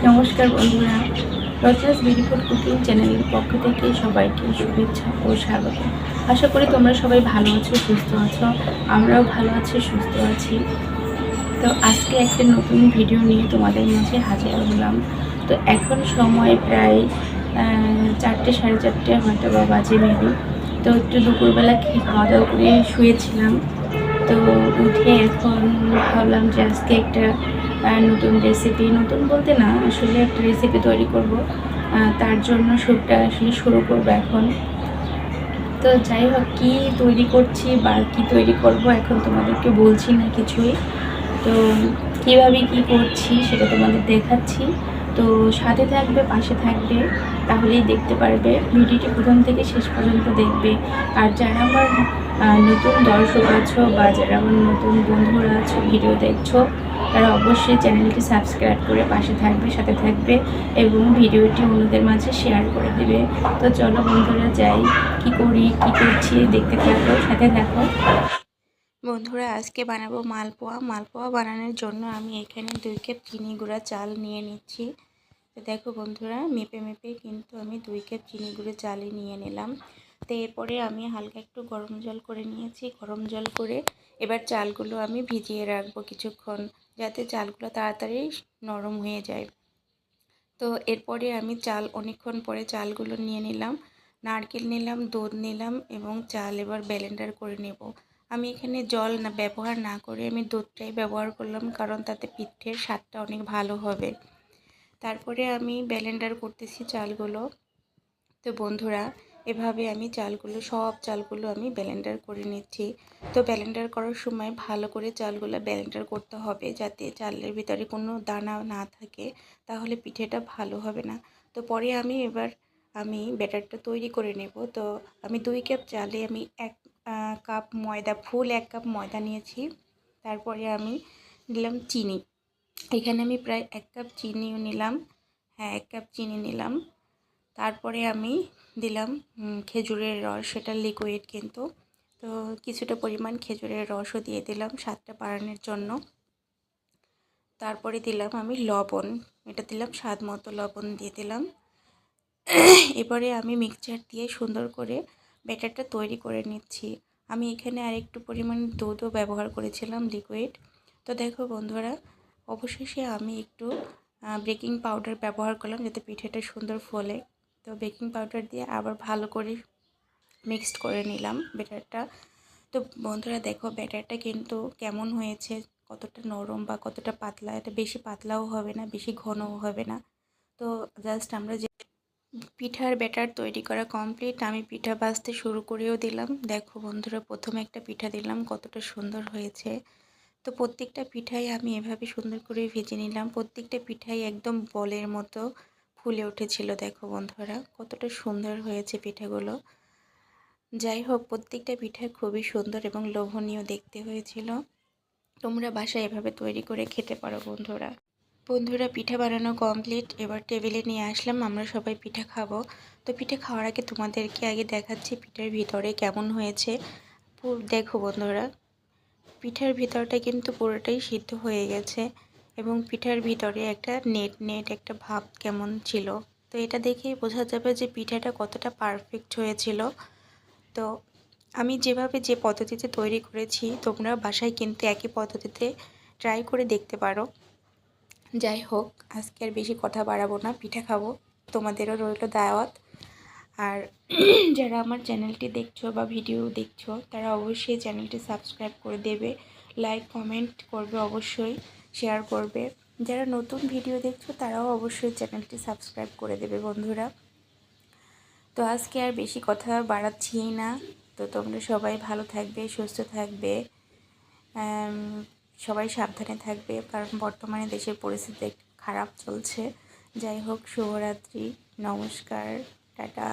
নমস্কার বন্ধুরা, রচনাস BD food cooking চ্যানেলের পক্ষ থেকে সবাইকে শুভেচ্ছা ও স্বাগত। আশা করি তোমরা সবাই ভালো আছো, সুস্থ আছো। আমরাও ভালো আছি, সুস্থ আছি। তো আজকে একটা নতুন ভিডিও নিয়ে তোমাদের মাঝে হাজির হলাম। তো এখন সময় প্রায় 4টে সাড়ে 4টে হয়তো বা বাজে মেবি। তো একটু দুপুরবেলা খাওয়া দাওয়া করে শুয়েছিলাম। তো উঠে এখন ভাবলাম যে আজকে একটা নতুন রেসিপি, নতুন বলতে না আসলে একটা রেসিপি তৈরি করব। তার জন্য সবটা আসলে শুরু করব এখন। তো যাই হোক, কী তৈরি করছি বা কী তৈরি করব এখন তোমাদেরকে বলছি না কিছুই। তো কীভাবে কী করছি সেটা তোমাদের দেখাচ্ছি। তো সাথে থাকবে, পাশে থাকবে, তাহলেই দেখতে পারবে। ভিডিওটি প্রথম থেকে শেষ পর্যন্ত দেখবে। আর যারা আমার নতুন দর্শক আছো বা যারা আমার নতুন বন্ধুরা আছো, ভিডিও দেখছো, তারা অবশ্যই চ্যানেলটি সাবস্ক্রাইব করে পাশে থাকবে, সাথে থাকবে এবং ভিডিওটি অন্যদের মাঝে শেয়ার করে দেবে। তো চলো বন্ধুরা, যাই, কি করি, কি করছি দেখতে থাকো, সাথে থাকো। বন্ধুরা, আজকে বানাবো মালপোয়া। মালপোয়া বানানোর জন্য আমি এখানে 2 কাপ চিনি গুঁড়া চাল নিয়ে নিচ্ছি। তো দেখো বন্ধুরা, মেপে মেপে কিন্তু আমি 2 কাপ চিনি গুঁড়ো চালই নিয়ে নিলাম। তো এরপরে আমি হালকা একটু গরম জল করে নিয়েছি। গরম জল করে এবার চালগুলো আমি ভিজিয়ে রাখবো কিছুক্ষণ, যাতে চালগুলো তাড়াতাড়ি নরম হয়ে যায়। তো এরপরে আমি অনেকক্ষণ পরে চালগুলো নিয়ে নিলাম, নারকেল নিলাম, দুধ নিলাম এবং চাল এবার ব্লেন্ডার করে নেব। আমি এখানে জল ব্যবহার না করে আমি দুধটাই ব্যবহার করলাম, কারণ তাতে পিঠের স্বাদটা অনেক ভালো হবে। তারপরে আমি ব্লেন্ডার করতেছি চালগুলো। তো বন্ধুরা, এভাবে আমি সব চালগুলো আমি ব্লেন্ডার করে নিচ্ছি। তো ব্লেন্ডার করার সময় ভালো করে চালগুলো ব্লেন্ডার করতে হবে, যাতে চালের ভিতরে কোনো দানা না থাকে, তাহলে পিঠেটা ভালো হবে না। তো পরে আমি ব্যাটারটা তৈরি করে নেব। তো আমি 2 কাপ চালে আমি 1 কাপ ময়দা, ফুল 1 কাপ ময়দা নিয়েছি। তারপরে আমি দিলাম চিনি। এখানে আমি প্রায় 1 কাপ চিনিও নিলাম। হ্যাঁ, 1 কাপ চিনি নিলাম। তারপরে আমি দিলাম খেজুরের রস, সেটা লিকুইড কিন্তু। তো কিছুটা পরিমাণ খেজুরের রসও দিয়ে দিলাম স্বাদটা বাড়ানোর জন্য। তারপরে দিলাম আমি লবণ, এটা দিলাম স্বাদ মতো লবণ দিয়ে দিলাম। এবারে আমি মিক্সচার দিয়ে সুন্দর করে ব্যাটারটা তৈরি করে নিচ্ছি। আমি এখানে আরেকটু পরিমাণ দুধও ব্যবহার করেছিলাম, লিকুইড। তো দেখো বন্ধুরা, অবশেষে আমি একটু বেকিং পাউডার ব্যবহার করলাম, যাতে পিঠেটা সুন্দর ফোলে। তো বেকিং পাউডার দিয়ে আবার ভালো করে মিক্সড করে নিলাম ব্যাটারটা। তো বন্ধুরা দেখো, ব্যাটারটা কিন্তু কেমন হয়েছে, কতটা নরম বা কতটা পাতলা। এটা বেশি পাতলাও হবে না, বেশি ঘনও হবে না। তো জাস্ট আমরা যে পিঠার ব্যাটার তৈরি করা কমপ্লিট। আমি পিঠা ভাজতে শুরু করেও দিলাম। দেখো বন্ধুরা, প্রথমে একটা পিঠা দিলাম, কতটা সুন্দর হয়েছে। তো প্রত্যেকটা পিঠাই আমি এভাবে সুন্দর করে ভেজে নিলাম। প্রত্যেকটা পিঠাই একদম বলের মতো ফুলে উঠেছিল। দেখো বন্ধুরা, কতটা সুন্দর হয়েছে পিঠাগুলো। যাই হোক, প্রত্যেকটা পিঠা খুবই সুন্দর এবং লোভনীয় দেখতে হয়েছিল। তোমরা বাসায় এভাবে তৈরি করে খেতে পারো বন্ধুরা। বন্ধুরা, পিঠা বানানো কমপ্লিট। এবার টেবিলে নিয়ে আসলাম, আমরা সবাই পিঠা খাবো। তো পিঠা খাওয়ার আগে তোমাদেরকে আগে দেখাচ্ছি পিঠার ভিতরে কেমন হয়েছে। দেখো বন্ধুরা, পিঠার ভিতরটা কিন্তু পুরোটাই সিদ্ধ হয়ে গেছে এবং পিঠার ভিতরে একটা নেট নেট একটা ভাব কেমন ছিল। তো এটা দেখেই বোঝা যাবে যে পিঠাটা কতটা পারফেক্ট হয়েছিল। তো আমি যে পদ্ধতিতে তৈরি করেছি, তোমরা বাসায় কিন্তু একই পদ্ধতিতে ট্রাই করে দেখতে পারো। যাই হোক, আজকে আর বেশি কথা বাড়াবো না, পিঠা খাবো। তোমাদেরও রইল দাওয়াত। আর যারা আমার চ্যানেলটি দেখছো বা ভিডিও দেখছো, তারা অবশ্যই চ্যানেলটি সাবস্ক্রাইব করে দেবে, লাইক কমেন্ট করবে, অবশ্যই শেয়ার করবে। যারা নতুন ভিডিও দেখছো, তারাও অবশ্যই চ্যানেলটি সাবস্ক্রাইব করে দেবে বন্ধুরা। তো আজকে আর বেশি কথা বাড়াচ্ছি না। তো তোমরা সবাই ভালো থাকবে, সুস্থ থাকবে, সবাই সাবধানে থাকবে, কারণ বর্তমানে দেশের পরিস্থিতি খারাপ চলছে। যাই হোক, শুভরাত্রি, নমস্কার, টাটা।